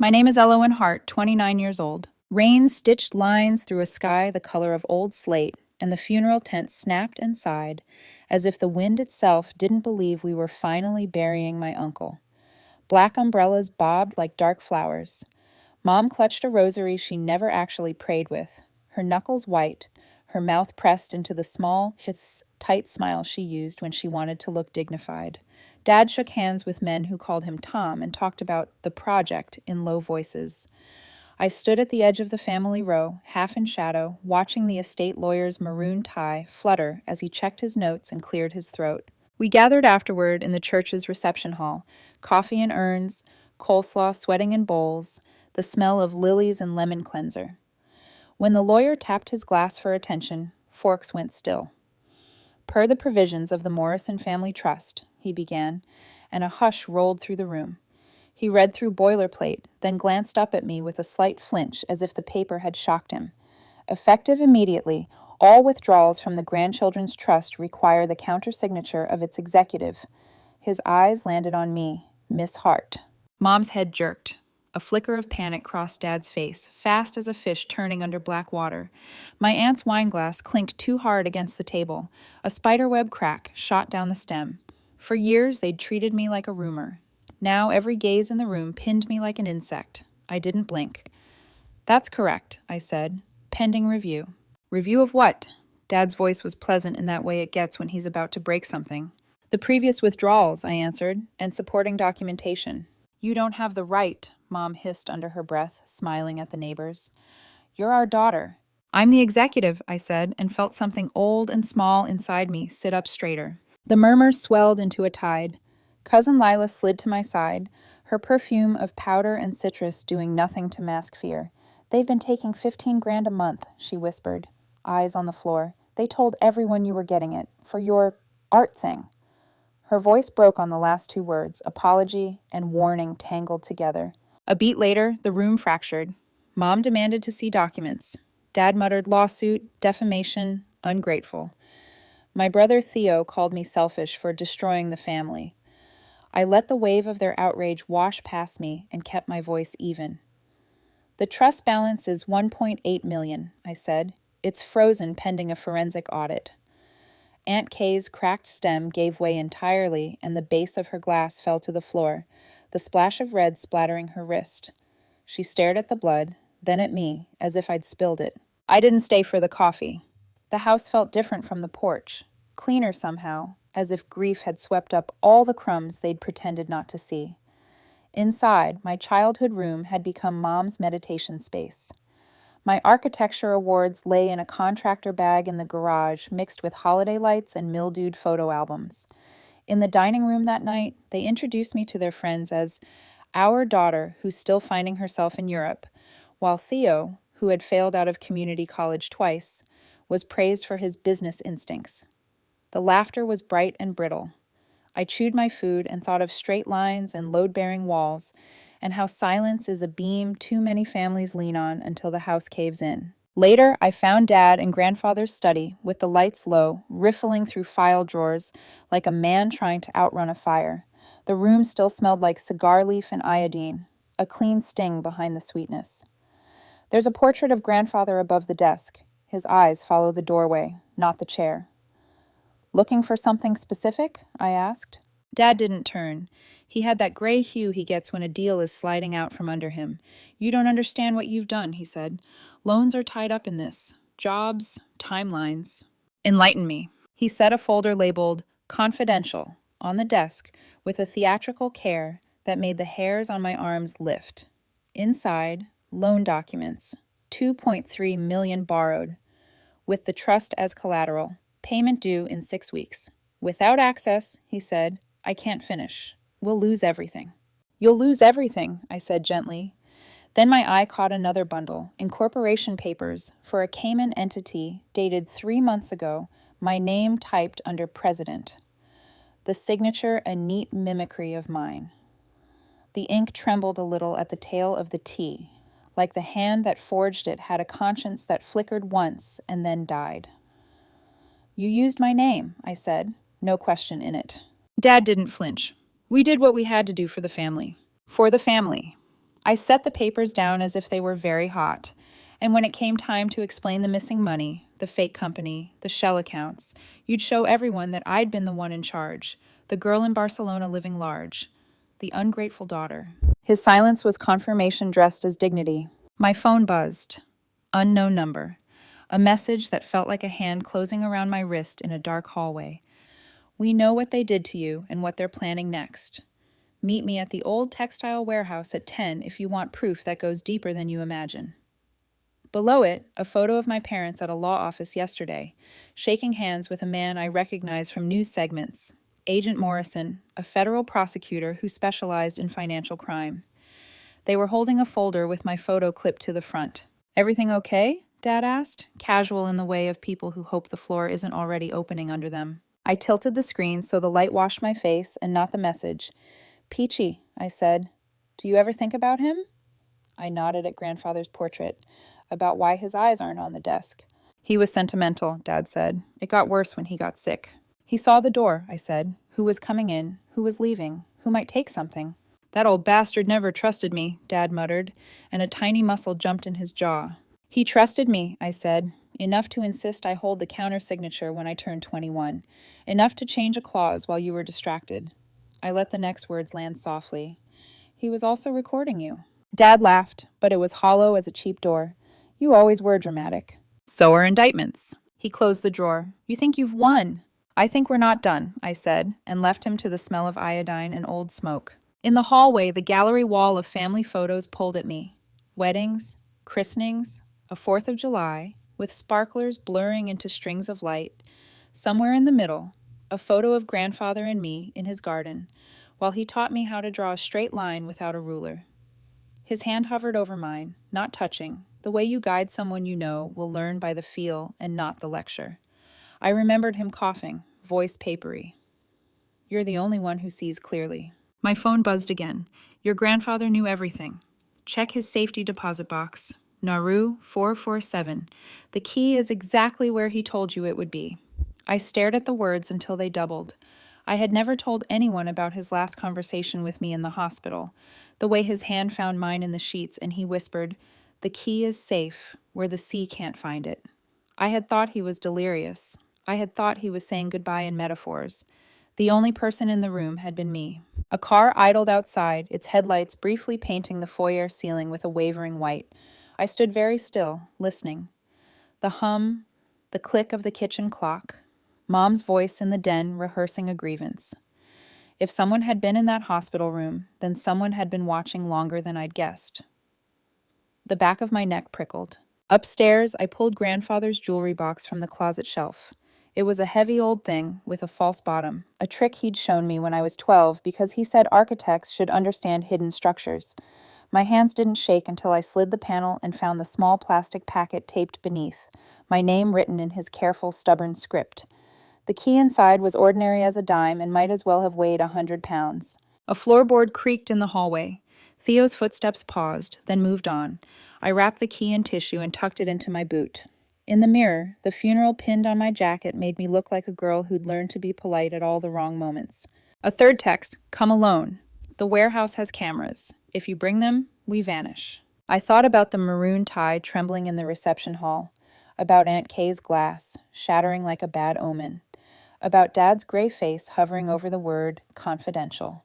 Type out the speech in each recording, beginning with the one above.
My name is Elowen Hart, 29 years old. Rain stitched lines through a sky the color of old slate, and the funeral tent snapped and sighed, as if the wind itself didn't believe we were finally burying my uncle. Black umbrellas bobbed like dark flowers. Mom clutched a rosary she never actually prayed with, her knuckles white, her mouth pressed into the small, tight smile she used when she wanted to look dignified. Dad shook hands with men who called him Tom and talked about the project in low voices. I stood at the edge of the family row, half in shadow, watching the estate lawyer's maroon tie flutter as he checked his notes and cleared his throat. We gathered afterward in the church's reception hall, coffee in urns, coleslaw sweating in bowls, the smell of lilies and lemon cleanser. When the lawyer tapped his glass for attention, forks went still. Per the provisions of the Morrison Family Trust, he began, and a hush rolled through the room. He read through boilerplate, then glanced up at me with a slight flinch as if the paper had shocked him. Effective immediately, all withdrawals from the Grandchildren's Trust require the countersignature of its executive. His eyes landed on me, Miss Hart. Mom's head jerked. A flicker of panic crossed Dad's face, fast as a fish turning under black water. My aunt's wineglass clinked too hard against the table. A spiderweb crack shot down the stem. For years, they'd treated me like a rumor. Now every gaze in the room pinned me like an insect. I didn't blink. That's correct, I said. Pending review. Review of what? Dad's voice was pleasant in that way it gets when he's about to break something. The previous withdrawals, I answered, and supporting documentation. You don't have the right, Mom hissed under her breath, smiling at the neighbors. You're our daughter. I'm the executive, I said, and felt something old and small inside me sit up straighter. The murmurs swelled into a tide. Cousin Lila slid to my side, her perfume of powder and citrus doing nothing to mask fear. They've been taking $15,000 a month, she whispered, eyes on the floor. They told everyone you were getting it, for your art thing. Her voice broke on the last two words, apology and warning tangled together. A beat later, the room fractured. Mom demanded to see documents. Dad muttered lawsuit, defamation, ungrateful. My brother Theo called me selfish for destroying the family. I let the wave of their outrage wash past me and kept my voice even. The trust balance is $1.8 million, I said. It's frozen pending a forensic audit. Aunt Kay's cracked stem gave way entirely, and the base of her glass fell to the floor, the splash of red splattering her wrist. She stared at the blood, then at me, as if I'd spilled it. I didn't stay for the coffee. The house felt different from the porch, cleaner somehow, as if grief had swept up all the crumbs they'd pretended not to see. Inside, my childhood room had become Mom's meditation space. My architecture awards lay in a contractor bag in the garage, mixed with holiday lights and mildewed photo albums. In the dining room that night, they introduced me to their friends as our daughter who's still finding herself in Europe, while Theo, who had failed out of community college twice, was praised for his business instincts. The laughter was bright and brittle. I chewed my food and thought of straight lines and load-bearing walls, and how silence is a beam too many families lean on until the house caves in. Later, I found Dad in Grandfather's study, with the lights low, riffling through file drawers like a man trying to outrun a fire. The room still smelled like cigar leaf and iodine, a clean sting behind the sweetness. There's a portrait of Grandfather above the desk. His eyes follow the doorway, not the chair. Looking for something specific? I asked. Dad didn't turn. He had that gray hue he gets when a deal is sliding out from under him. You don't understand what you've done, he said. Loans are tied up in this. Jobs, timelines. Enlighten me. He set a folder labeled Confidential on the desk with a theatrical care that made the hairs on my arms lift. Inside, loan documents, $2.3 million borrowed, with the trust as collateral. Payment due in 6 weeks. Without access, he said, I can't finish. We'll lose everything. You'll lose everything, I said gently. Then my eye caught another bundle, incorporation papers for a Cayman entity dated 3 months ago, my name typed under President. The signature a neat mimicry of mine. The ink trembled a little at the tail of the T, like the hand that forged it had a conscience that flickered once and then died. You used my name, I said, no question in it. Dad didn't flinch. We did what we had to do for the family. For the family. I set the papers down as if they were very hot, and when it came time to explain the missing money, the fake company, the shell accounts, you'd show everyone that I'd been the one in charge, the girl in Barcelona living large, the ungrateful daughter. His silence was confirmation dressed as dignity. My phone buzzed. Unknown number. A message that felt like a hand closing around my wrist in a dark hallway. We know what they did to you and what they're planning next. Meet me at the old textile warehouse at 10 if you want proof that goes deeper than you imagine. Below it, a photo of my parents at a law office yesterday, shaking hands with a man I recognized from news segments, Agent Morrison, a federal prosecutor who specialized in financial crime. They were holding a folder with my photo clipped to the front. "Everything okay?" Dad asked, casual in the way of people who hope the floor isn't already opening under them. I tilted the screen so the light washed my face and not the message. "Peachy," I said. "Do you ever think about him?" I nodded at Grandfather's portrait, about why his eyes aren't on the desk. "He was sentimental," Dad said. "It got worse when he got sick." "He saw the door," I said. "Who was coming in, who was leaving, who might take something." "That old bastard never trusted me," Dad muttered, and a tiny muscle jumped in his jaw. "He trusted me," I said, "enough to insist I hold the counter-signature when I turned 21, enough to change a clause while you were distracted." I let the next words land softly. "He was also recording you." Dad laughed, but it was hollow as a cheap door. "You always were dramatic." "So are indictments." He closed the drawer. "You think you've won." "I think we're not done," I said, and left him to the smell of iodine and old smoke. In the hallway, the gallery wall of family photos pulled at me. Weddings, christenings, a 4th of July, with sparklers blurring into strings of light. Somewhere in the middle, a photo of Grandfather and me in his garden, while he taught me how to draw a straight line without a ruler. His hand hovered over mine, not touching, the way you guide someone you know will learn by the feel and not the lecture. I remembered him coughing, voice papery. "You're the only one who sees clearly." My phone buzzed again. "Your grandfather knew everything. Check his safety deposit box. Nauru 447. The key is exactly where he told you it would be." I stared at the words until they doubled. I had never told anyone about his last conversation with me in the hospital, the way his hand found mine in the sheets and he whispered, "The key is safe, where the sea can't find it." I had thought he was delirious. I had thought he was saying goodbye in metaphors. The only person in the room had been me. A car idled outside, its headlights briefly painting the foyer ceiling with a wavering white. I stood very still, listening. The hum, the click of the kitchen clock, Mom's voice in the den rehearsing a grievance. If someone had been in that hospital room, then someone had been watching longer than I'd guessed. The back of my neck prickled. Upstairs, I pulled Grandfather's jewelry box from the closet shelf. It was a heavy old thing with a false bottom, a trick he'd shown me when I was 12 because he said architects should understand hidden structures. My hands didn't shake until I slid the panel and found the small plastic packet taped beneath, my name written in his careful, stubborn script. The key inside was ordinary as a dime and might as well have weighed 100 pounds. A floorboard creaked in the hallway. Theo's footsteps paused, then moved on. I wrapped the key in tissue and tucked it into my boot. In the mirror, the funeral pinned on my jacket made me look like a girl who'd learned to be polite at all the wrong moments. A third text, "Come alone. The warehouse has cameras. If you bring them, we vanish." I thought about the maroon tie trembling in the reception hall, about Aunt Kay's glass, shattering like a bad omen, about Dad's gray face hovering over the word confidential.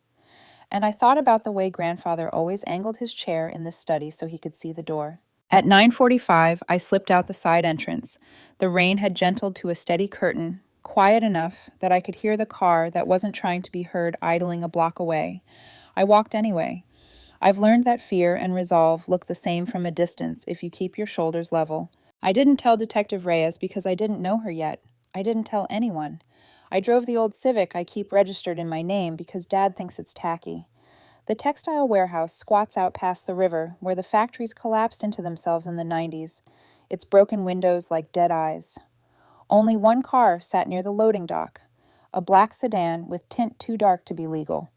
And I thought about the way Grandfather always angled his chair in this study so he could see the door. At 9:45, I slipped out the side entrance. The rain had gentled to a steady curtain, quiet enough that I could hear the car that wasn't trying to be heard idling a block away. I walked anyway. I've learned that fear and resolve look the same from a distance if you keep your shoulders level. I didn't tell Detective Reyes because I didn't know her yet. I didn't tell anyone. I drove the old Civic I keep registered in my name because Dad thinks it's tacky. The textile warehouse squats out past the river where the factories collapsed into themselves in the 90s, its broken windows like dead eyes. Only one car sat near the loading dock, a black sedan with tint too dark to be legal.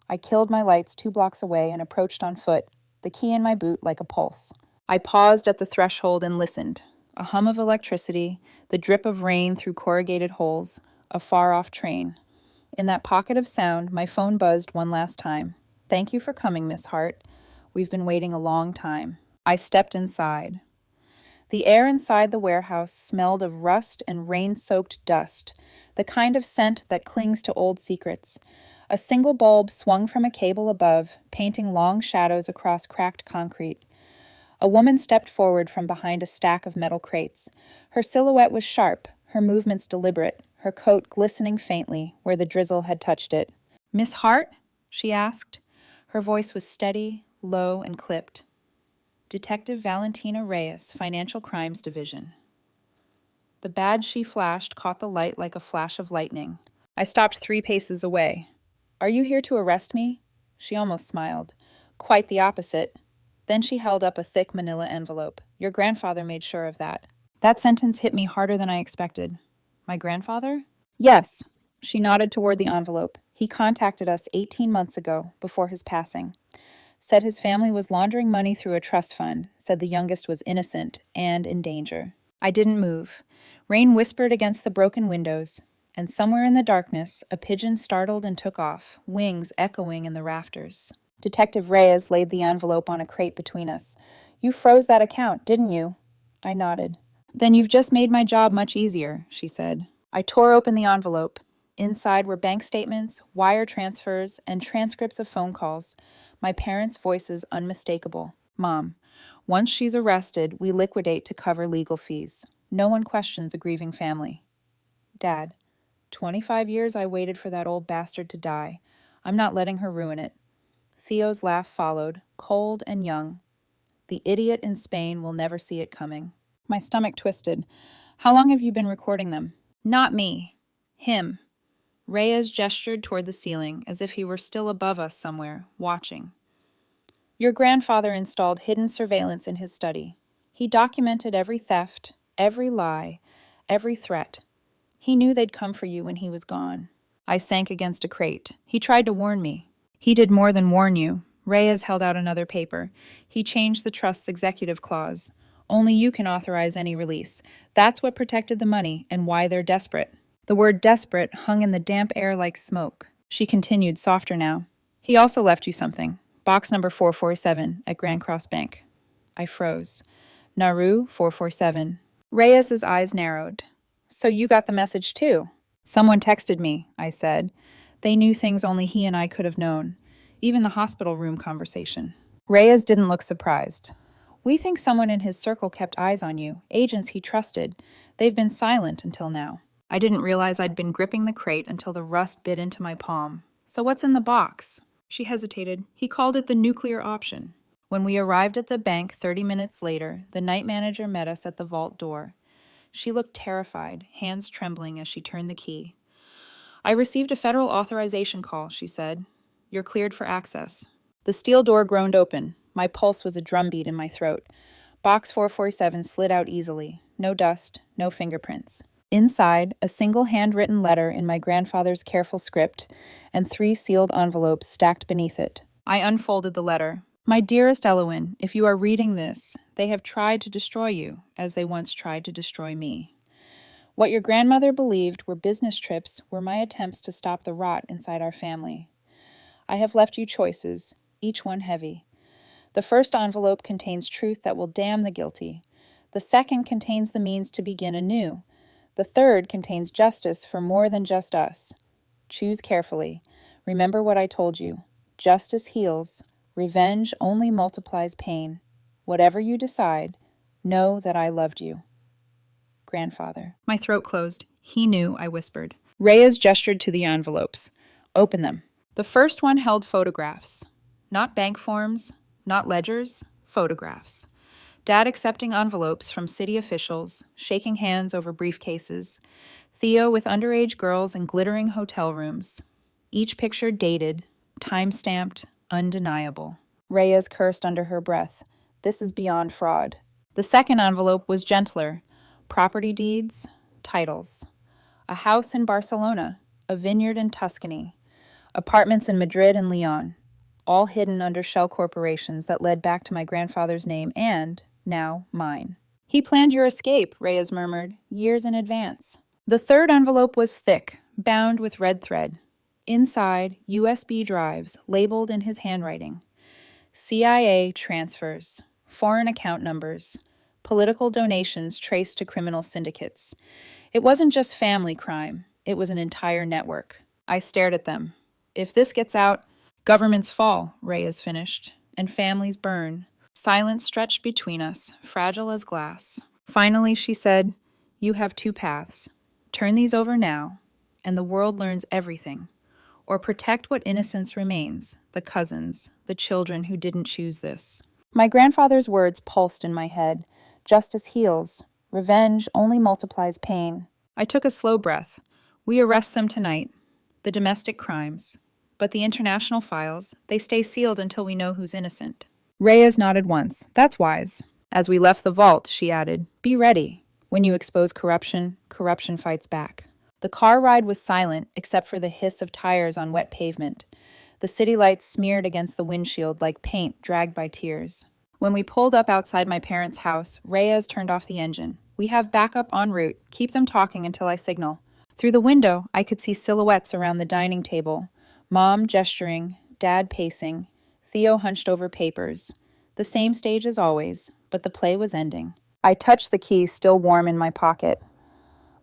I killed my lights 2 blocks away and approached on foot, the key in my boot like a pulse. I paused at the threshold and listened. A hum of electricity, the drip of rain through corrugated holes, a far-off train. In that pocket of sound, my phone buzzed one last time. "Thank you for coming, Miss Hart. We've been waiting a long time. I stepped inside. The air inside the warehouse smelled of rust and rain-soaked dust, the kind of scent that clings to old secrets. A single bulb swung from a cable above, painting long shadows across cracked concrete. A woman stepped forward from behind a stack of metal crates. Her silhouette was sharp, her movements deliberate, her coat glistening faintly where the drizzle had touched it. "Miss Hart?" she asked. Her voice was steady, low, and clipped. "Detective Valentina Reyes, Financial Crimes Division." The badge she flashed caught the light like a flash of lightning. I stopped 3 paces away. "Are you here to arrest me?" She almost smiled. "Quite the opposite." Then she held up a thick manila envelope. "Your grandfather made sure of that." That sentence hit me harder than I expected. "My grandfather?" "Yes." She nodded toward the envelope. "He contacted us 18 months ago, before his passing. Said his family was laundering money through a trust fund, said the youngest was innocent and in danger." I didn't move. Rain whispered against the broken windows, and somewhere in the darkness, a pigeon startled and took off, wings echoing in the rafters. Detective Reyes laid the envelope on a crate between us. "You froze that account, didn't you?" I nodded. "Then you've just made my job much easier," she said. I tore open the envelope. Inside were bank statements, wire transfers, and transcripts of phone calls. My parents' voices unmistakable. "Mom, once she's arrested, we liquidate to cover legal fees. No one questions a grieving family." "Dad, 25 years I waited for that old bastard to die. I'm not letting her ruin it." Theo's laugh followed, cold and young. "The idiot in Spain will never see it coming." My stomach twisted. "How long have you been recording them?" "Not me. Him." Reyes gestured toward the ceiling, as if he were still above us somewhere, watching. "Your grandfather installed hidden surveillance in his study. He documented every theft, every lie, every threat. He knew they'd come for you when he was gone." I sank against a crate. "He tried to warn me." "He did more than warn you." Reyes held out another paper. "He changed the trust's executive clause. Only you can authorize any release. That's what protected the money and why they're desperate." The word desperate hung in the damp air like smoke. She continued, softer now. "He also left you something. Box number 447 at Grand Cross Bank." I froze. "Nauru 447. Reyes's eyes narrowed. "So you got the message too?" "Someone texted me," I said. They knew things only he and I could have known. Even the hospital room conversation. Reyes didn't look surprised. "We think someone in his circle kept eyes on you, agents he trusted. They've been silent until now." I didn't realize I'd been gripping the crate until the rust bit into my palm. "So what's in the box?" She hesitated. "He called it the nuclear option." When we arrived at the bank 30 minutes later, the night manager met us at the vault door. She looked terrified, hands trembling as she turned the key. "I received a federal authorization call," she said. "You're cleared for access." The steel door groaned open. My pulse was a drumbeat in my throat. Box 447 slid out easily. No dust, no fingerprints. Inside, a single handwritten letter in my grandfather's careful script, and 3 sealed envelopes stacked beneath it. I unfolded the letter. "My dearest Elowen, if you are reading this, they have tried to destroy you, as they once tried to destroy me. What your grandmother believed were business trips were my attempts to stop the rot inside our family. I have left you choices, each one heavy. The first envelope contains truth that will damn the guilty. The second contains the means to begin anew. The third contains justice for more than just us. Choose carefully. Remember what I told you. Justice heals. Revenge only multiplies pain. Whatever you decide, know that I loved you. Grandfather." My throat closed. "He knew," I whispered. Reyes gestured to the envelopes. "Open them." The first one held photographs. Not bank forms, not ledgers, photographs. Dad accepting envelopes from city officials, shaking hands over briefcases. Theo with underage girls in glittering hotel rooms. Each picture dated, time-stamped, undeniable. Reyes cursed under her breath. "This is beyond fraud." The second envelope was gentler. Property deeds, titles. A house in Barcelona, a vineyard in Tuscany, apartments in Madrid and Lyon, all hidden under shell corporations that led back to my grandfather's name and, now, mine. "He planned your escape," Reyes murmured, "years in advance." The third envelope was thick, bound with red thread. Inside, USB drives, labeled in his handwriting. CIA transfers, foreign account numbers, political donations traced to criminal syndicates. It wasn't just family crime, it was an entire network. I stared at them. If this gets out, governments fall, Reyes finished, and families burn. Silence stretched between us, fragile as glass. Finally, she said, "You have two paths. Turn these over now, and the world learns everything. Or protect what innocence remains, the cousins, the children who didn't choose this." My grandfather's words pulsed in my head. Justice heals. Revenge only multiplies pain. I took a slow breath. We arrest them tonight. The domestic crimes. But the international files, they stay sealed until we know who's innocent. Reyes nodded once. That's wise. As we left the vault, she added, "Be ready. When you expose corruption, corruption fights back." The car ride was silent, except for the hiss of tires on wet pavement. The city lights smeared against the windshield like paint dragged by tears. When we pulled up outside my parents' house, Reyes turned off the engine. "We have backup en route. Keep them talking until I signal." Through the window, I could see silhouettes around the dining table. Mom gesturing, Dad pacing, Theo hunched over papers. The same stage as always, but the play was ending. I touched the key still warm in my pocket.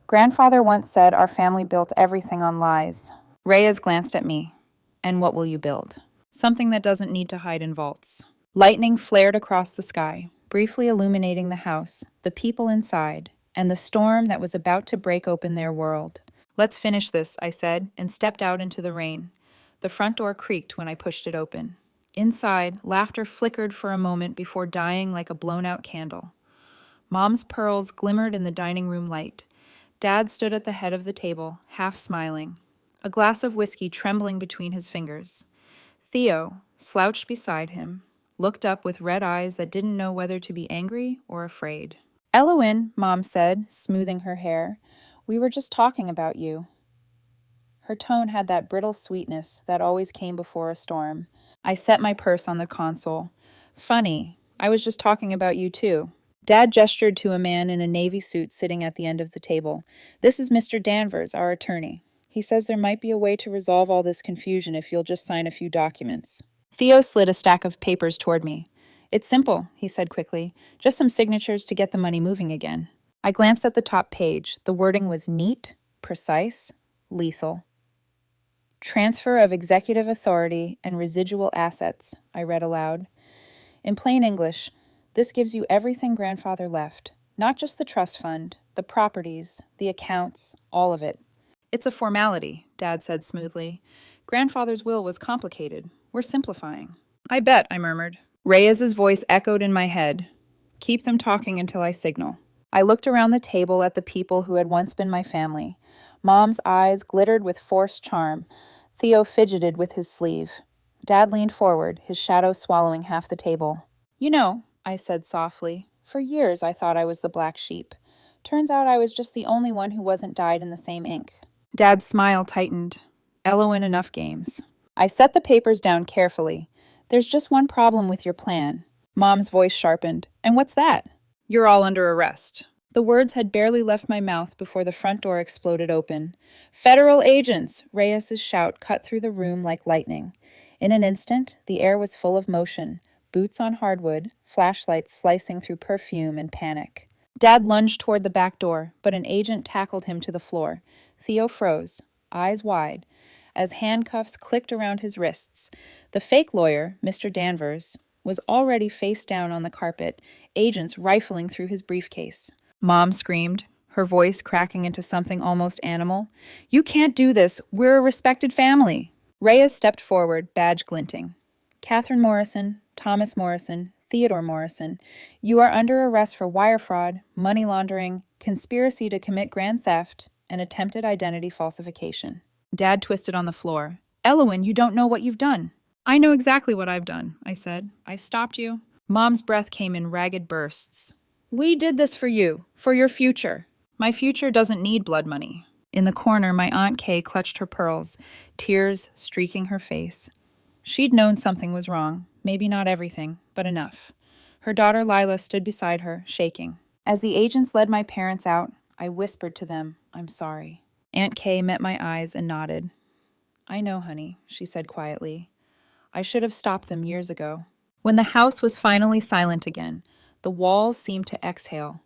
Grandfather once said our family built everything on lies. Reyes glanced at me. "And what will you build?" "Something that doesn't need to hide in vaults." Lightning flared across the sky, briefly illuminating the house, the people inside, and the storm that was about to break open their world. "Let's finish this," I said, and stepped out into the rain. The front door creaked when I pushed it open. Inside, laughter flickered for a moment before dying like a blown-out candle. Mom's pearls glimmered in the dining room light. Dad stood at the head of the table, half smiling, a glass of whiskey trembling between his fingers. Theo, slouched beside him, looked up with red eyes that didn't know whether to be angry or afraid. "Elowen," Mom said, smoothing her hair, "we were just talking about you." Her tone had that brittle sweetness that always came before a storm. I set my purse on the console. "Funny, I was just talking about you too." Dad gestured to a man in a navy suit sitting at the end of the table. "This is Mr. Danvers, our attorney. He says there might be a way to resolve all this confusion if you'll just sign a few documents." Theo slid a stack of papers toward me. "It's simple," he said quickly. "Just some signatures to get the money moving again." I glanced at the top page. The wording was neat, precise, lethal. "Transfer of executive authority and residual assets," I read aloud. "In plain English, this gives you everything Grandfather left, not just the trust fund, the properties, the accounts, all of it." "It's a formality," Dad said smoothly. "Grandfather's will was complicated. We're simplifying." "I bet," I murmured. Reyes's voice echoed in my head. "Keep them talking until I signal." I looked around the table at the people who had once been my family. Mom's eyes glittered with forced charm. Theo fidgeted with his sleeve. Dad leaned forward, his shadow swallowing half the table. "You know," I said softly, "for years I thought I was the black sheep. Turns out I was just the only one who wasn't dyed in the same ink." Dad's smile tightened. "Elowen, enough games." I set the papers down carefully. "There's just one problem with your plan." Mom's voice sharpened. "And what's that?" "You're all under arrest." The words had barely left my mouth before the front door exploded open. "Federal agents!" Reyes's shout cut through the room like lightning. In an instant, the air was full of motion, boots on hardwood, flashlights slicing through perfume and panic. Dad lunged toward the back door, but an agent tackled him to the floor. Theo froze, eyes wide, as handcuffs clicked around his wrists. The fake lawyer, Mr. Danvers, was already face down on the carpet, agents rifling through his briefcase. Mom screamed, her voice cracking into something almost animal. "You can't do this. We're a respected family." Reyes stepped forward, badge glinting. "Catherine Morrison, Thomas Morrison, Theodore Morrison, you are under arrest for wire fraud, money laundering, conspiracy to commit grand theft, and attempted identity falsification." Dad twisted on the floor. "Elowen, you don't know what you've done." "I know exactly what I've done," I said. "I stopped you." Mom's breath came in ragged bursts. "We did this for you, for your future." "My future doesn't need blood money." In the corner, my Aunt Kay clutched her pearls, tears streaking her face. She'd known something was wrong, maybe not everything, but enough. Her daughter Lila stood beside her, shaking. As the agents led my parents out, I whispered to them, "I'm sorry." Aunt Kay met my eyes and nodded. "I know, honey," she said quietly. "I should have stopped them years ago." When the house was finally silent again, the walls seemed to exhale.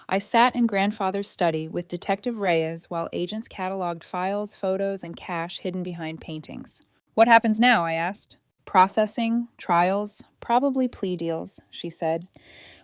I sat in grandfather's study with Detective Reyes while agents cataloged files, photos, and cash hidden behind paintings. What happens now? I asked. Processing, trials, probably plea deals, she said.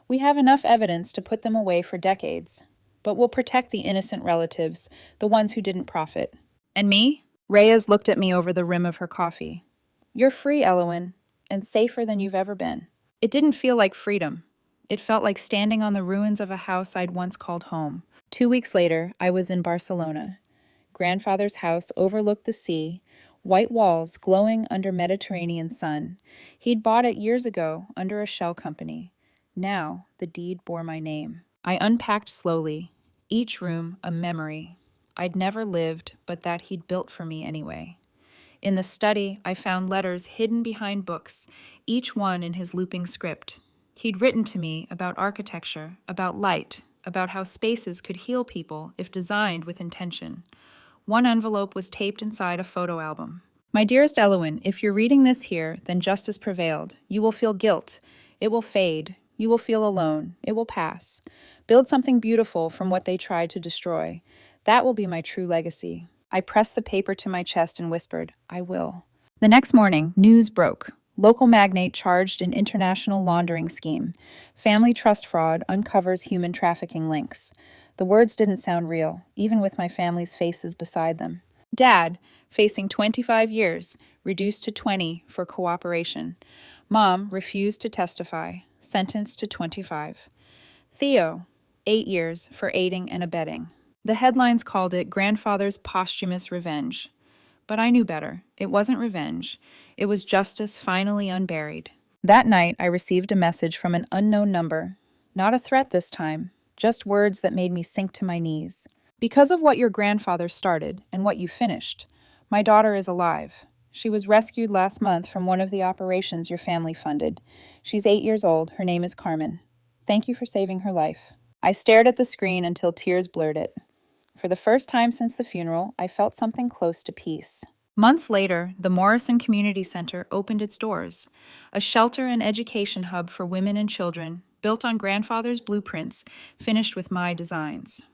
We have enough evidence to put them away for decades. But we'll protect the innocent relatives, the ones who didn't profit. And me? Reyes looked at me over the rim of her coffee. You're free, Elowen, and safer than you've ever been. It didn't feel like freedom. It felt like standing on the ruins of a house I'd once called home. 2 weeks later, I was in Barcelona. Grandfather's house overlooked the sea, white walls glowing under Mediterranean sun. He'd bought it years ago under a shell company. Now, the deed bore my name. I unpacked slowly, each room a memory. I'd never lived, but that he'd built for me anyway. In the study, I found letters hidden behind books, each one in his looping script. He'd written to me about architecture, about light, about how spaces could heal people if designed with intention. One envelope was taped inside a photo album. My dearest Elowen, if you're reading this here, then justice prevailed. You will feel guilt. It will fade. You will feel alone. It will pass. Build something beautiful from what they tried to destroy. That will be my true legacy. I pressed the paper to my chest and whispered, I will. The next morning, news broke. Local magnate charged in international laundering scheme. Family trust fraud uncovers human trafficking links. The words didn't sound real, even with my family's faces beside them. Dad, facing 25 years, reduced to 20 for cooperation. Mom refused to testify, sentenced to 25. Theo, 8 years for aiding and abetting. The headlines called it Grandfather's Posthumous Revenge. But I knew better. It wasn't revenge. It was justice finally unburied. That night, I received a message from an unknown number. Not a threat this time, just words that made me sink to my knees. Because of what your grandfather started and what you finished, my daughter is alive. She was rescued last month from one of the operations your family funded. She's 8 years old. Her name is Carmen. Thank you for saving her life. I stared at the screen until tears blurred it. For the first time since the funeral, I felt something close to peace. Months later, the Morrison Community Center opened its doors, a shelter and education hub for women and children, built on grandfather's blueprints, finished with my designs.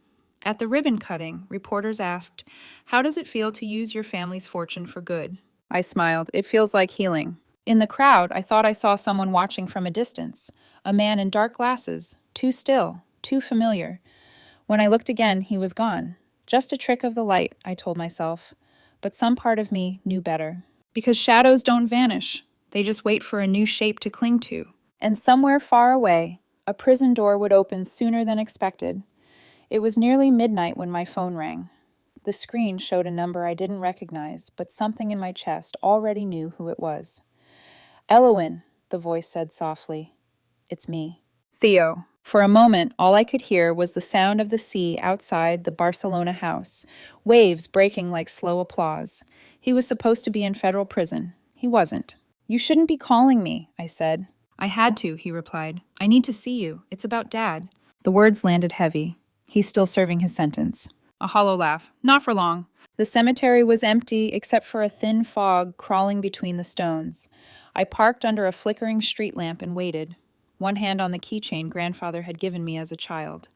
At the ribbon cutting, reporters asked, "How does it feel to use your family's fortune for good?" I smiled. It feels like healing. In the crowd, I thought I saw someone watching from a distance, a man in dark glasses, too still, too familiar. When I looked again, he was gone. Just a trick of the light, I told myself. But some part of me knew better. Because shadows don't vanish. They just wait for a new shape to cling to. And somewhere far away, a prison door would open sooner than expected. It was nearly midnight when my phone rang. The screen showed a number I didn't recognize, but something in my chest already knew who it was. Elowen, the voice said softly. It's me. Theo. For a moment, all I could hear was the sound of the sea outside the Barcelona house, waves breaking like slow applause. He was supposed to be in federal prison. He wasn't. You shouldn't be calling me, I said. I had to, he replied. I need to see you. It's about Dad. The words landed heavy. He's still serving his sentence. A hollow laugh. Not for long. The cemetery was empty except for a thin fog crawling between the stones. I parked under a flickering street lamp and waited. One hand on the keychain grandfather had given me as a child.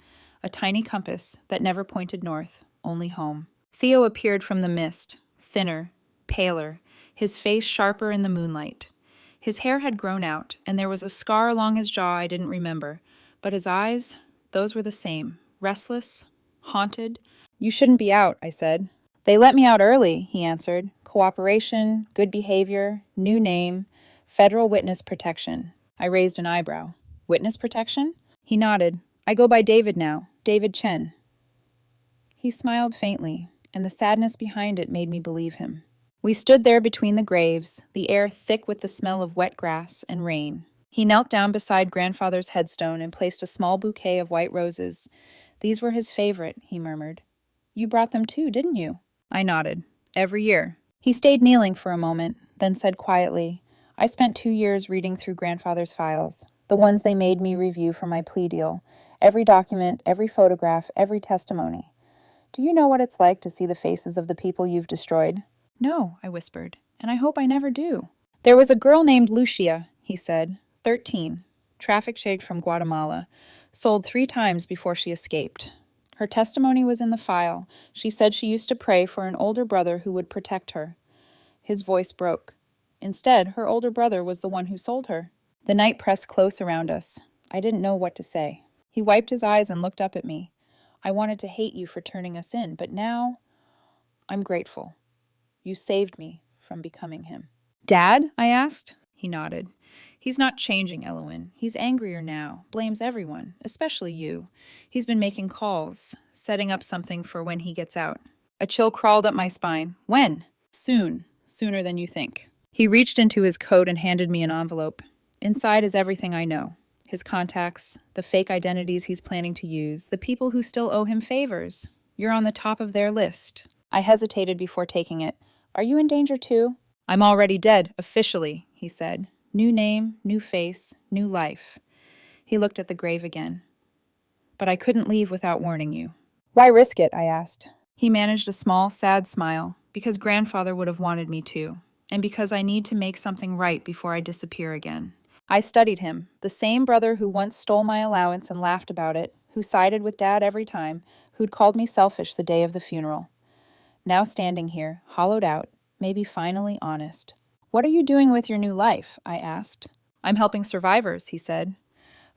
A tiny compass that never pointed north, only home. Theo appeared from the mist, thinner, paler, his face sharper in the moonlight. His hair had grown out, and there was a scar along his jaw I didn't remember. But his eyes, those were the same. Restless, haunted. You shouldn't be out, I said. They let me out early, he answered. Cooperation, good behavior, new name, federal witness protection. I raised an eyebrow. Witness protection? He nodded. I go by David now. David Chen. He smiled faintly, and the sadness behind it made me believe him. We stood there between the graves, the air thick with the smell of wet grass and rain. He knelt down beside grandfather's headstone and placed a small bouquet of white roses. These were his favorite, he murmured. You brought them too, didn't you? I nodded. Every year. He stayed kneeling for a moment, then said quietly, I spent 2 years reading through grandfather's files, the ones they made me review for my plea deal. Every document, every photograph, every testimony. Do you know what it's like to see the faces of the people you've destroyed? No, I whispered, and I hope I never do. There was a girl named Lucia, he said, 13. Traffic shade from Guatemala. Sold 3 times before she escaped. Her testimony was in the file. She said she used to pray for an older brother who would protect her. His voice broke. Instead, her older brother was the one who sold her. The night pressed close around us. I didn't know what to say. He wiped his eyes and looked up at me. I wanted to hate you for turning us in, but now I'm grateful. You saved me from becoming him. Dad? I asked. He nodded. He's not changing, Elowen. He's angrier now, blames everyone, especially you. He's been making calls, setting up something for when he gets out. A chill crawled up my spine. When? Soon. Sooner than you think. He reached into his coat and handed me an envelope. Inside is everything I know. His contacts, the fake identities he's planning to use, the people who still owe him favors. You're on the top of their list. I hesitated before taking it. Are you in danger too? I'm already dead, officially, he said. New name, new face, new life. He looked at the grave again. But I couldn't leave without warning you. Why risk it? I asked. He managed a small, sad smile, because grandfather would have wanted me to, and because I need to make something right before I disappear again. I studied him, the same brother who once stole my allowance and laughed about it, who sided with Dad every time, who'd called me selfish the day of the funeral. Now standing here, hollowed out, maybe finally honest. What are you doing with your new life? I asked. I'm helping survivors, he said.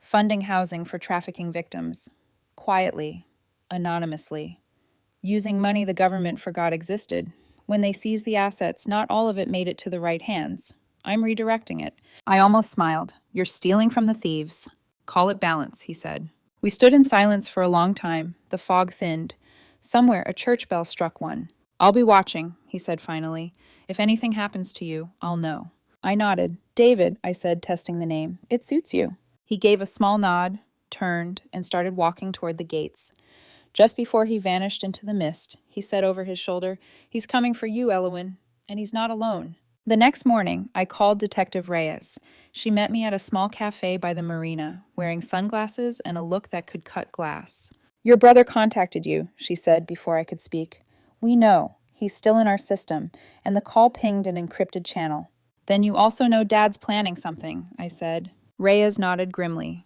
Funding housing for trafficking victims. Quietly. Anonymously. Using money the government forgot existed. When they seized the assets, not all of it made it to the right hands. I'm redirecting it. I almost smiled. You're stealing from the thieves. Call it balance, he said. We stood in silence for a long time. The fog thinned. Somewhere a church bell struck one. I'll be watching, he said finally. If anything happens to you, I'll know. I nodded. David, I said, testing the name. It suits you. He gave a small nod, turned, and started walking toward the gates. Just before he vanished into the mist, he said over his shoulder, He's coming for you, Elowen, and he's not alone. The next morning, I called Detective Reyes. She met me at a small cafe by the marina, wearing sunglasses and a look that could cut glass. Your brother contacted you, she said before I could speak. We know. He's still in our system, and the call pinged an encrypted channel. Then you also know Dad's planning something, I said. Reyes nodded grimly.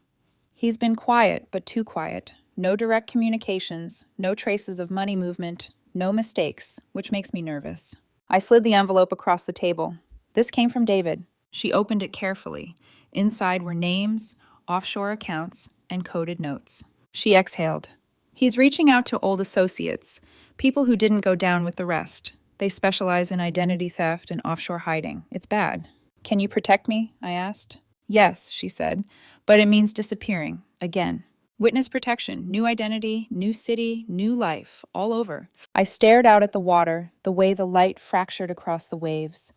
He's been quiet, but too quiet. No direct communications, no traces of money movement, no mistakes, which makes me nervous. I slid the envelope across the table. This came from David. She opened it carefully. Inside were names, offshore accounts, and coded notes. She exhaled. He's reaching out to old associates, people who didn't go down with the rest. They specialize in identity theft and offshore hiding. It's bad. Can you protect me? I asked. Yes, she said, but it means disappearing, again. Witness protection, new identity, new city, new life, all over. I stared out at the water, the way the light fractured across the waves.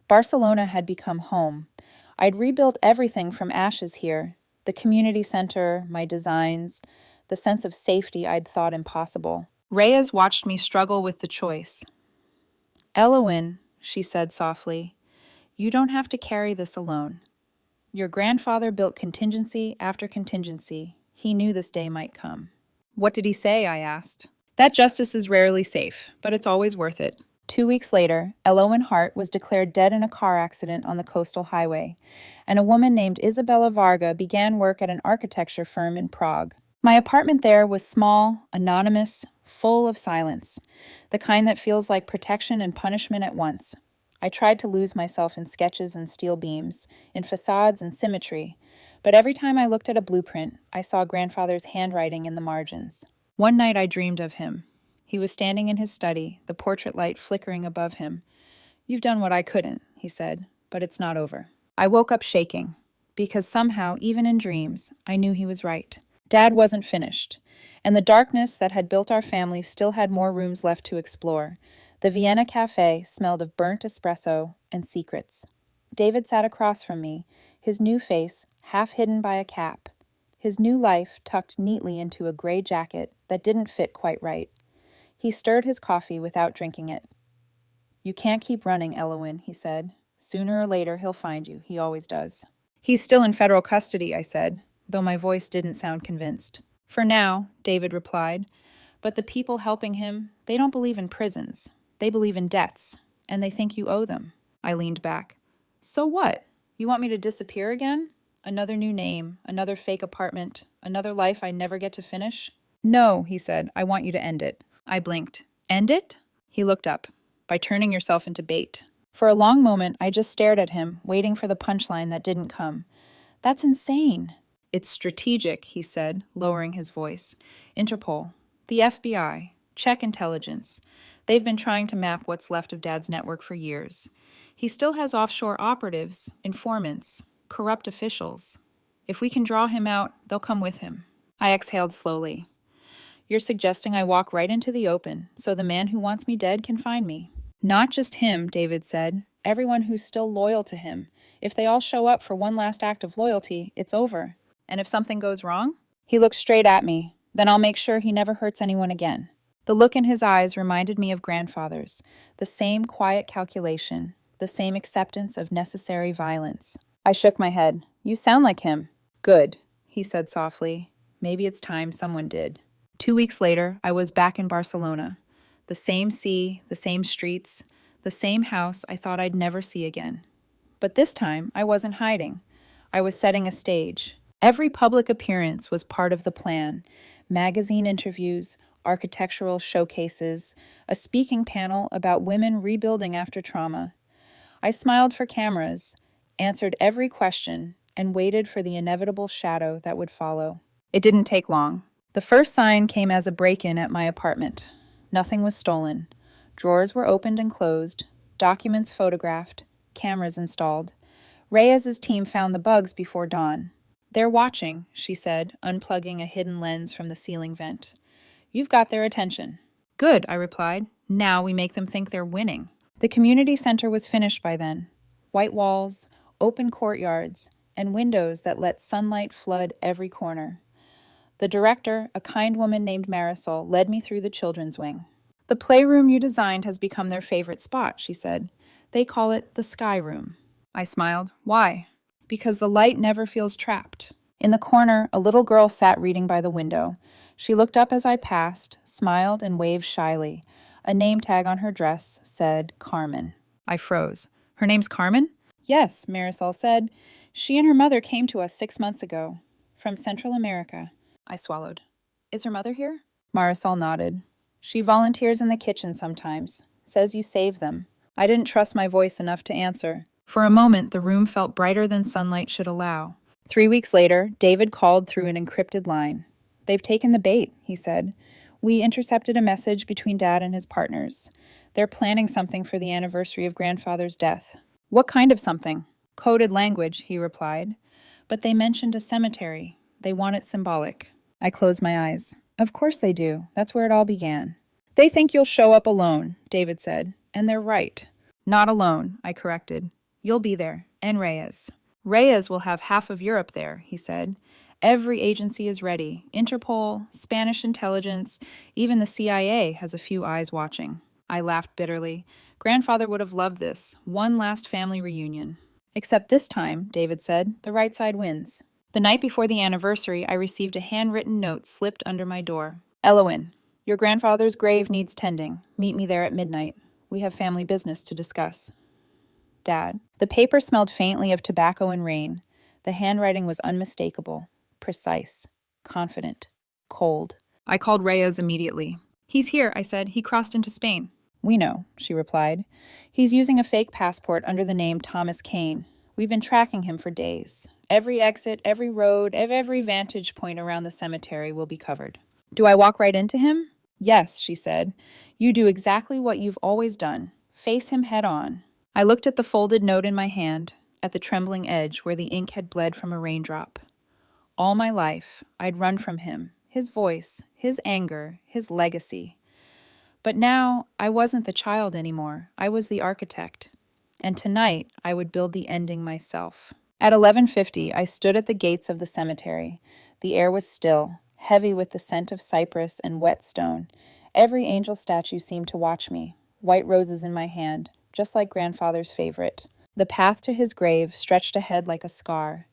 Barcelona had become home. I'd rebuilt everything from ashes here. The community center, my designs, the sense of safety I'd thought impossible. Reyes watched me struggle with the choice. Elowen, she said softly, you don't have to carry this alone. Your grandfather built contingency after contingency. He knew this day might come. What did he say? I asked. That justice is rarely safe, but it's always worth it. 2 weeks later, Elowen Hart was declared dead in a car accident on the coastal highway, and a woman named Isabella Varga began work at an architecture firm in Prague. My apartment there was small, anonymous, full of silence, the kind that feels like protection and punishment at once. I tried to lose myself in sketches and steel beams, in facades and symmetry, but every time I looked at a blueprint, I saw grandfather's handwriting in the margins. One night I dreamed of him. He was standing in his study, the portrait light flickering above him. You've done what I couldn't, he said, but it's not over. I woke up shaking, because somehow, even in dreams, I knew he was right. Dad wasn't finished, and the darkness that had built our family still had more rooms left to explore. The Vienna Cafe smelled of burnt espresso and secrets. David sat across from me, his new face half hidden by a cap, his new life tucked neatly into a gray jacket that didn't fit quite right. He stirred his coffee without drinking it. You can't keep running, Elowen, he said. Sooner or later he'll find you, he always does. He's still in federal custody, I said, though my voice didn't sound convinced. For now, David replied, but the people helping him, they don't believe in prisons. They believe in debts, and they think you owe them. I leaned back. So what? You want me to disappear again? Another new name, another fake apartment, another life I never get to finish? No, he said, I want you to end it. I blinked. End it? He looked up. By turning yourself into bait. For a long moment, I just stared at him, waiting for the punchline that didn't come. That's insane. It's strategic, he said, lowering his voice. Interpol, the FBI, check intelligence. They've been trying to map what's left of Dad's network for years. He still has offshore operatives, informants, corrupt officials. If we can draw him out, they'll come with him. I exhaled slowly. You're suggesting I walk right into the open, so the man who wants me dead can find me. Not just him, David said. Everyone who's still loyal to him. If they all show up for one last act of loyalty, it's over. And if something goes wrong? He looked straight at me. Then I'll make sure he never hurts anyone again. The look in his eyes reminded me of grandfather's. The same quiet calculation, the same acceptance of necessary violence. I shook my head. You sound like him. Good, he said softly. Maybe it's time someone did. 2 weeks later, I was back in Barcelona. The same sea, the same streets, the same house I thought I'd never see again. But this time, I wasn't hiding. I was setting a stage. Every public appearance was part of the plan. Magazine interviews, architectural showcases, a speaking panel about women rebuilding after trauma. I smiled for cameras, answered every question, and waited for the inevitable shadow that would follow. It didn't take long. The first sign came as a break-in at my apartment. Nothing was stolen. Drawers were opened and closed, documents photographed, cameras installed. Reyes's team found the bugs before dawn. They're watching, she said, unplugging a hidden lens from the ceiling vent. You've got their attention. Good, I replied. Now we make them think they're winning. The community center was finished by then. White walls, open courtyards, and windows that let sunlight flood every corner. The director, a kind woman named Marisol, led me through the children's wing. The playroom you designed has become their favorite spot, she said. They call it the Sky Room. I smiled. Why? Because the light never feels trapped. In the corner, a little girl sat reading by the window. She looked up as I passed, smiled, and waved shyly. A name tag on her dress said Carmen. I froze. Her name's Carmen? Yes, Marisol said. She and her mother came to us 6 months ago. From Central America. I swallowed. Is her mother here? Marisol nodded. She volunteers in the kitchen sometimes. Says you save them. I didn't trust my voice enough to answer. For a moment, the room felt brighter than sunlight should allow. 3 weeks later, David called through an encrypted line. They've taken the bait, he said. We intercepted a message between Dad and his partners. They're planning something for the anniversary of Grandfather's death. What kind of something? Coded language, he replied. But they mentioned a cemetery. They want it symbolic. I closed my eyes. Of course they do. That's where it all began. They think you'll show up alone, David said. And they're right. Not alone, I corrected. You'll be there. And Reyes. Reyes will have half of Europe there, he said. Every agency is ready. Interpol, Spanish intelligence, even the CIA has a few eyes watching. I laughed bitterly. Grandfather would have loved this. One last family reunion. Except this time, David said, the right side wins. The night before the anniversary, I received a handwritten note slipped under my door. Elowin, your grandfather's grave needs tending. Meet me there at midnight. We have family business to discuss. Dad. The paper smelled faintly of tobacco and rain. The handwriting was unmistakable, precise, confident, cold. I called Reyes immediately. He's here, I said. He crossed into Spain. We know, she replied. He's using a fake passport under the name Thomas Kane. We've been tracking him for days. Every exit, every road, every vantage point around the cemetery will be covered. Do I walk right into him? Yes, she said. You do exactly what you've always done. Face him head on. I looked at the folded note in my hand, at the trembling edge where the ink had bled from a raindrop. All my life, I'd run from him, his voice, his anger, his legacy. But now, I wasn't the child anymore. I was the architect. And tonight, I would build the ending myself. At 11:50, I stood at the gates of the cemetery. The air was still, heavy with the scent of cypress and wet stone. Every angel statue seemed to watch me, white roses in my hand, just like Grandfather's favorite. The path to his grave stretched ahead like a scar.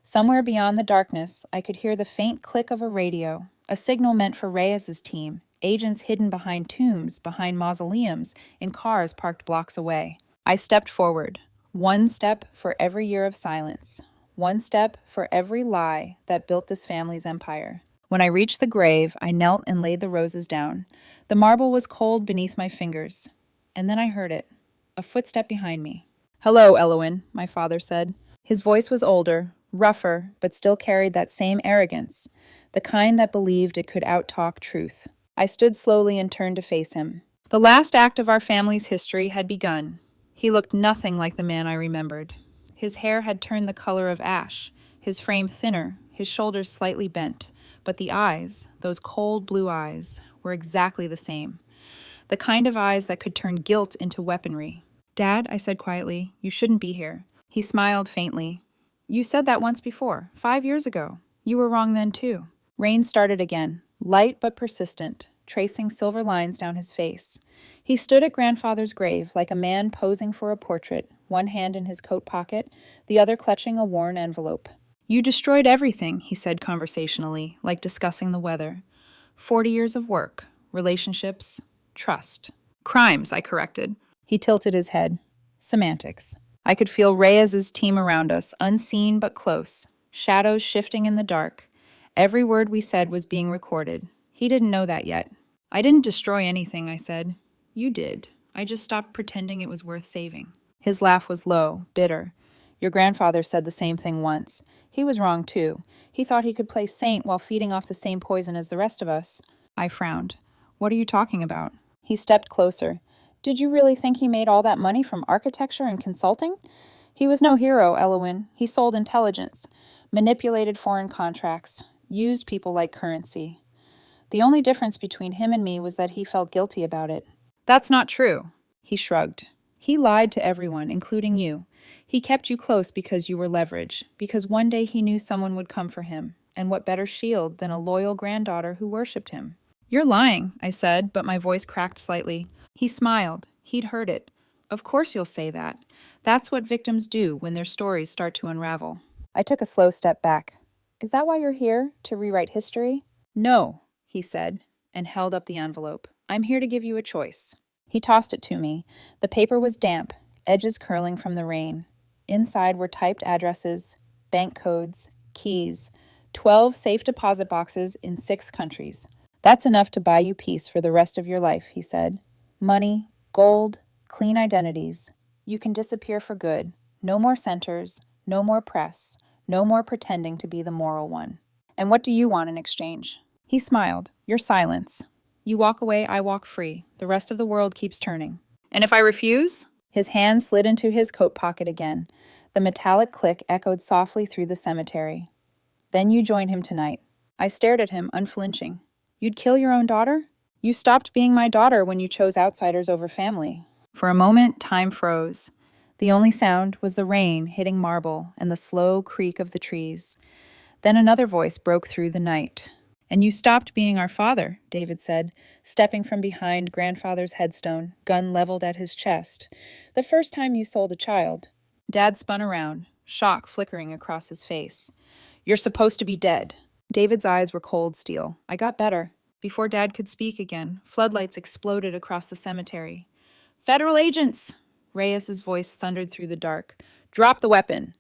Somewhere beyond the darkness, I could hear the faint click of a radio, a signal meant for Reyes's team, agents hidden behind tombs, behind mausoleums, in cars parked blocks away. I stepped forward. 1 step for every year of silence. one step for every lie that built this family's empire. When I reached the grave, I knelt and laid the roses down. The marble was cold beneath my fingers. And then I heard it, a footstep behind me. "Hello, Elowen," my father said. His voice was older, rougher, but still carried that same arrogance, the kind that believed it could outtalk truth. I stood slowly and turned to face him. The last act of our family's history had begun. He looked nothing like the man I remembered. His hair had turned the color of ash, his frame thinner, his shoulders slightly bent, but the eyes, those cold blue eyes, were exactly the same. The kind of eyes that could turn guilt into weaponry. "Dad," I said quietly, "you shouldn't be here." He smiled faintly. "You said that once before, 5 years ago. You were wrong then too." Rain started again, light but persistent, tracing silver lines down his face. He stood at grandfather's grave like a man posing for a portrait, one hand in his coat pocket, the other clutching a worn envelope. "You destroyed everything," he said conversationally, like discussing the weather. 40 years of work, relationships, trust. "Crimes," I corrected. He tilted his head. "Semantics." I could feel Reyes's team around us, unseen but close, shadows shifting in the dark. Every word we said was being recorded. He didn't know that yet. "I didn't destroy anything," I said. "You did. I just stopped pretending it was worth saving." His laugh was low, bitter. "Your grandfather said the same thing once. He was wrong, too. He thought he could play saint while feeding off the same poison as the rest of us." I frowned. "What are you talking about?" He stepped closer. "Did you really think he made all that money from architecture and consulting? He was no hero, Elowen. He sold intelligence, manipulated foreign contracts, used people like currency. The only difference between him and me was that he felt guilty about it." "That's not true." He shrugged. "He lied to everyone, including you. He kept you close because you were leverage, because one day he knew someone would come for him, and what better shield than a loyal granddaughter who worshipped him?" "You're lying," I said, but my voice cracked slightly. He smiled. He'd heard it. "Of course you'll say that. That's what victims do when their stories start to unravel." I took a slow step back. "Is that why you're here? To rewrite history?" "No," he said, and held up the envelope. "I'm here to give you a choice." He tossed it to me. The paper was damp, edges curling from the rain. Inside were typed addresses, bank codes, keys, 12 safe deposit boxes in 6 countries. "That's enough to buy you peace for the rest of your life," he said. "Money, gold, clean identities. You can disappear for good. No more centers, no more press, no more pretending to be the moral one. And what do you want in exchange?" He smiled. "Your silence. You walk away, I walk free. The rest of the world keeps turning." "And if I refuse?" His hand slid into his coat pocket again. The metallic click echoed softly through the cemetery. "Then you join him tonight." I stared at him, unflinching. "You'd kill your own daughter? You stopped being my daughter when you chose outsiders over family." For a moment, time froze. The only sound was the rain hitting marble and the slow creak of the trees. Then another voice broke through the night. "And you stopped being our father," David said, stepping from behind grandfather's headstone, gun leveled at his chest. "The first time you sold a child." Dad spun around, shock flickering across his face. "You're supposed to be dead." David's eyes were cold steel. I got better. Before Dad could speak again, floodlights exploded across the cemetery. "Federal agents!" Reyes's voice thundered through the dark. "Drop the weapon."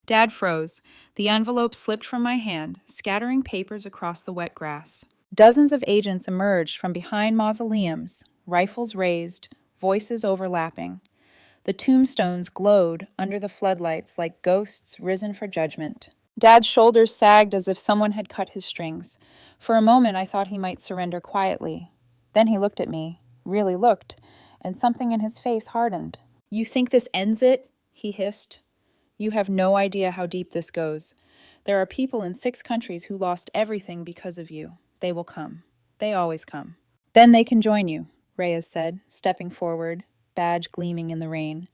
Dad froze. The envelope slipped from my hand, scattering papers across the wet grass. Dozens of agents emerged from behind mausoleums, rifles raised, voices overlapping. The tombstones glowed under the floodlights like ghosts risen for judgment. Dad's shoulders sagged as if someone had cut his strings. For a moment, I thought he might surrender quietly. Then he looked at me, really looked, and something in his face hardened. "You think this ends it?" he hissed. "You have no idea how deep this goes. There are people in 6 countries who lost everything because of you. They will come. They always come." "Then they can join you," Reyes said, stepping forward, badge gleaming in the rain.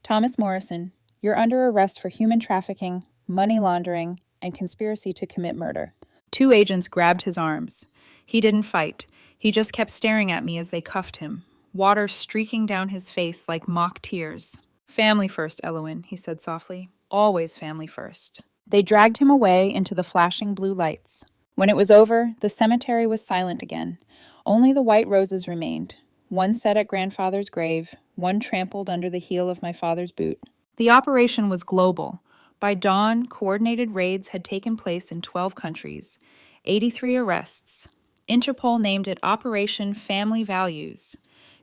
"Thomas Morrison, you're under arrest for human trafficking, money laundering, and conspiracy to commit murder." 2 agents grabbed his arms. He didn't fight. He just kept staring at me as they cuffed him, water streaking down his face like mock tears. "Family first, Elowen," he said softly. "Always family first." They dragged him away into the flashing blue lights. When it was over, the cemetery was silent again. Only the white roses remained, one set at grandfather's grave, one trampled under the heel of my father's boot. The operation was global. By dawn, coordinated raids had taken place in 12 countries, 83 arrests. Interpol named it Operation Family Values.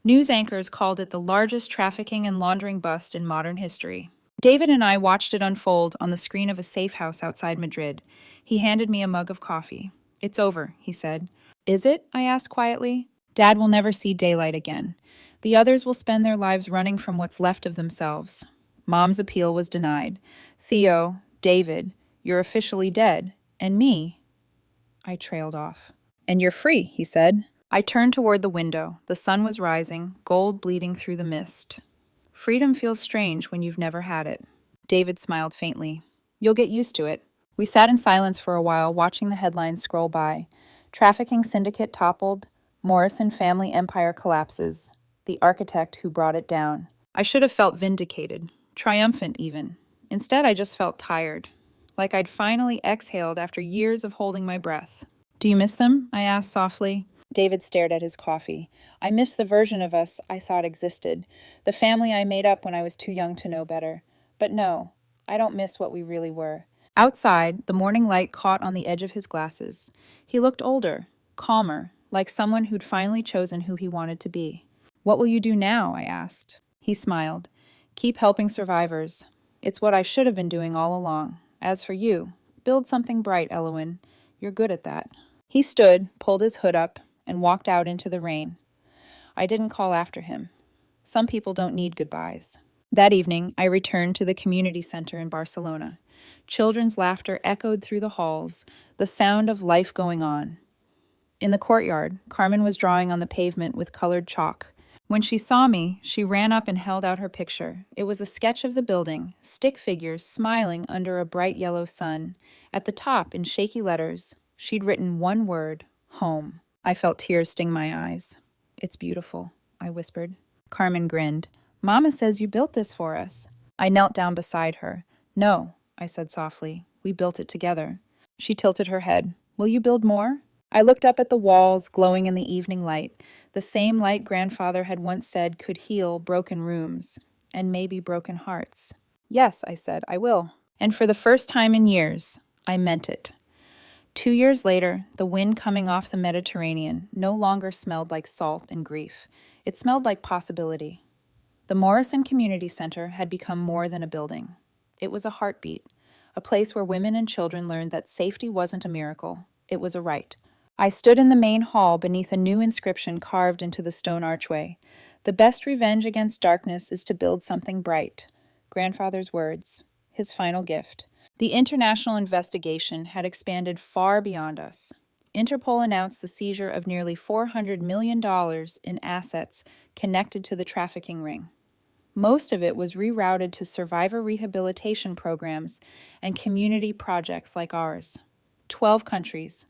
News anchors called it the largest trafficking and laundering bust in modern history. David and I watched it unfold on the screen of a safe house outside Madrid. He handed me a mug of coffee. "It's over," he said. "Is it?" I asked quietly. "Dad will never see daylight again. The others will spend their lives running from what's left of themselves." Mom's appeal was denied. "Theo, David, you're officially dead. And me?" I trailed off. "And you're free," he said. I turned toward the window. The sun was rising, gold bleeding through the mist. "Freedom feels strange when you've never had it." David smiled faintly. "You'll get used to it." We sat in silence for a while, watching the headlines scroll by. Trafficking syndicate toppled. Morrison family empire collapses. The architect who brought it down. I should have felt vindicated. Triumphant, even. Instead, I just felt tired. Like I'd finally exhaled after years of holding my breath. "Do you miss them?" I asked softly. David stared at his coffee. "I miss the version of us I thought existed. The family I made up when I was too young to know better. But no, I don't miss what we really were." Outside, the morning light caught on the edge of his glasses. He looked older, calmer, like someone who'd finally chosen who he wanted to be. "What will you do now?" I asked. He smiled. "Keep helping survivors. It's what I should have been doing all along. As for you, build something bright, Elowen. You're good at that." He stood, pulled his hood up, and walked out into the rain. I didn't call after him. Some people don't need goodbyes. That evening, I returned to the community center in Barcelona. Children's laughter echoed through the halls, the sound of life going on. In the courtyard, Carmen was drawing on the pavement with colored chalk. When she saw me, she ran up and held out her picture. It was a sketch of the building, stick figures smiling under a bright yellow sun. At the top, in shaky letters, she'd written one word, home. I felt tears sting my eyes. "It's beautiful," I whispered. Carmen grinned. "Mama says you built this for us." I knelt down beside her. "No," I said softly. "We built it together." She tilted her head. "Will you build more?" I looked up at the walls, glowing in the evening light, the same light Grandfather had once said could heal broken rooms, and maybe broken hearts. "Yes," I said, "I will." And for the first time in years, I meant it. 2 years later, the wind coming off the Mediterranean no longer smelled like salt and grief. It smelled like possibility. The Morrison Community Center had become more than a building. It was a heartbeat, a place where women and children learned that safety wasn't a miracle, it was a right. I stood in the main hall beneath a new inscription carved into the stone archway. "The best revenge against darkness is to build something bright." Grandfather's words, his final gift. The international investigation had expanded far beyond us. Interpol announced the seizure of nearly $400 million in assets connected to the trafficking ring. Most of it was rerouted to survivor rehabilitation programs and community projects like ours. 12 countries,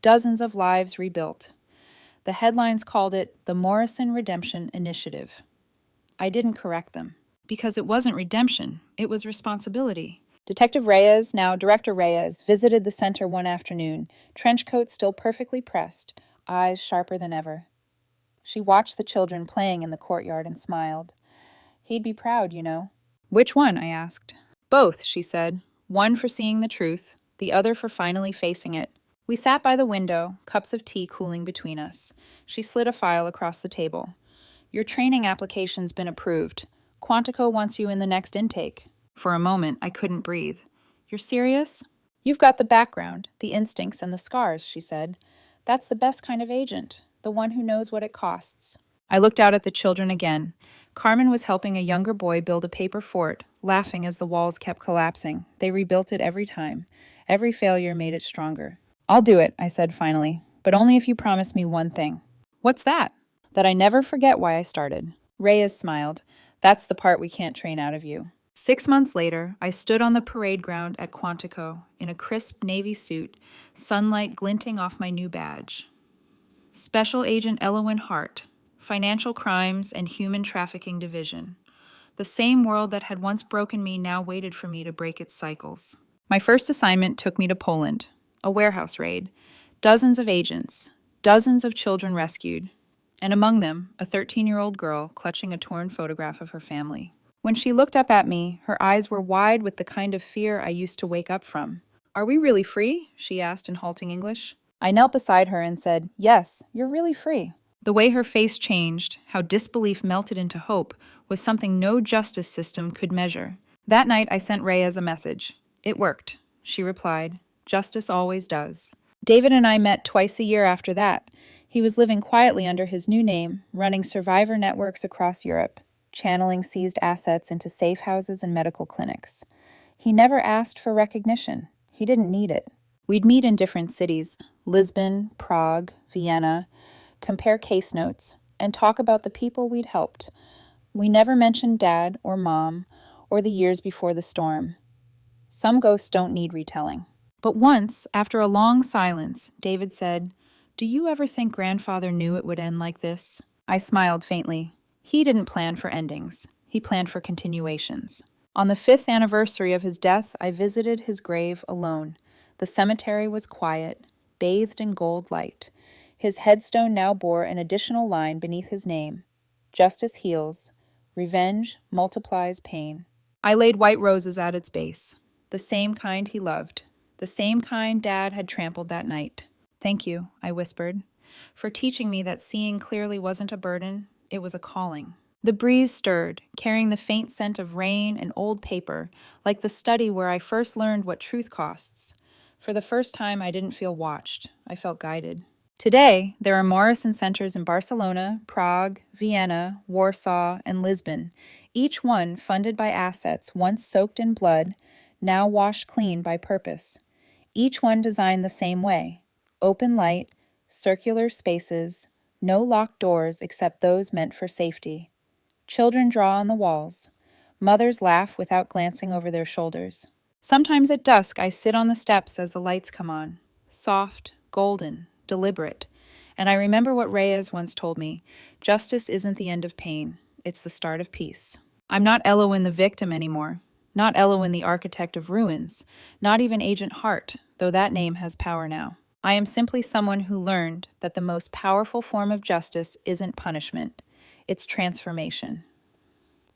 dozens of lives rebuilt. The headlines called it the Morrison Redemption Initiative. I didn't correct them, because it wasn't redemption, it was responsibility. Detective Reyes, now Director Reyes, visited the center one afternoon, trench coat still perfectly pressed, eyes sharper than ever. She watched the children playing in the courtyard and smiled. "He'd be proud, you know." "Which one?" I asked. "Both," she said. "One for seeing the truth, the other for finally facing it." We sat by the window, cups of tea cooling between us. She slid a file across the table. "Your training application's been approved. Quantico wants you in the next intake." For a moment, I couldn't breathe. "You're serious?" "You've got the background, the instincts, and the scars," she said. "That's the best kind of agent, the one who knows what it costs." I looked out at the children again. Carmen was helping a younger boy build a paper fort, laughing as the walls kept collapsing. They rebuilt it every time. Every failure made it stronger. "I'll do it," I said finally, "but only if you promise me one thing." "What's that?" "That I never forget why I started." Reyes smiled. "That's the part we can't train out of you." 6 months later, I stood on the parade ground at Quantico in a crisp navy suit, sunlight glinting off my new badge. Special Agent Elowen Hart, Financial Crimes and Human Trafficking Division. The same world that had once broken me now waited for me to break its cycles. My first assignment took me to Poland, a warehouse raid, dozens of agents, dozens of children rescued, and among them, a 13-year-old girl clutching a torn photograph of her family. When she looked up at me, her eyes were wide with the kind of fear I used to wake up from. "Are we really free?" she asked in halting English. I knelt beside her and said, "Yes, you're really free." The way her face changed, how disbelief melted into hope, was something no justice system could measure. That night I sent Reyes a message. "It worked," she replied. "Justice always does." David and I met twice a year after that. He was living quietly under his new name, running survivor networks across Europe, channeling seized assets into safe houses and medical clinics. He never asked for recognition. He didn't need it. We'd meet in different cities, Lisbon, Prague, Vienna, compare case notes, and talk about the people we'd helped. We never mentioned Dad or Mom or the years before the storm. Some ghosts don't need retelling. But once, after a long silence, David said, "Do you ever think Grandfather knew it would end like this?" I smiled faintly. He didn't plan for endings. He planned for continuations. On the 5th anniversary of his death, I visited his grave alone. The cemetery was quiet, bathed in gold light. His headstone now bore an additional line beneath his name: "Justice heals. Revenge multiplies pain." I laid white roses at its base, the same kind he loved, the same kind Dad had trampled that night. "Thank you," I whispered, "for teaching me that seeing clearly wasn't a burden, it was a calling." The breeze stirred, carrying the faint scent of rain and old paper, like the study where I first learned what truth costs. For the first time, I didn't feel watched. I felt guided. Today, there are Morrison centers in Barcelona, Prague, Vienna, Warsaw, and Lisbon, each one funded by assets once soaked in blood, now washed clean by purpose. Each one designed the same way: open light, circular spaces, no locked doors except those meant for safety. Children draw on the walls. Mothers laugh without glancing over their shoulders. Sometimes at dusk, I sit on the steps as the lights come on, soft, golden, deliberate, and I remember what Reyes once told me: justice isn't the end of pain, it's the start of peace. I'm not Elowen the victim anymore, not Elowen the architect of ruins, not even Agent Hart, though that name has power now. I am simply someone who learned that the most powerful form of justice isn't punishment, it's transformation.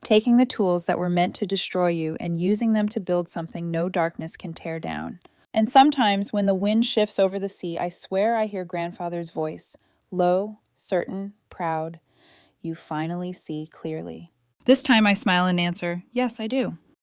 Taking the tools that were meant to destroy you and using them to build something no darkness can tear down. And sometimes, when the wind shifts over the sea, I swear I hear Grandfather's voice, low, certain, proud. "You finally see clearly." This time I smile and answer, "Yes, I do."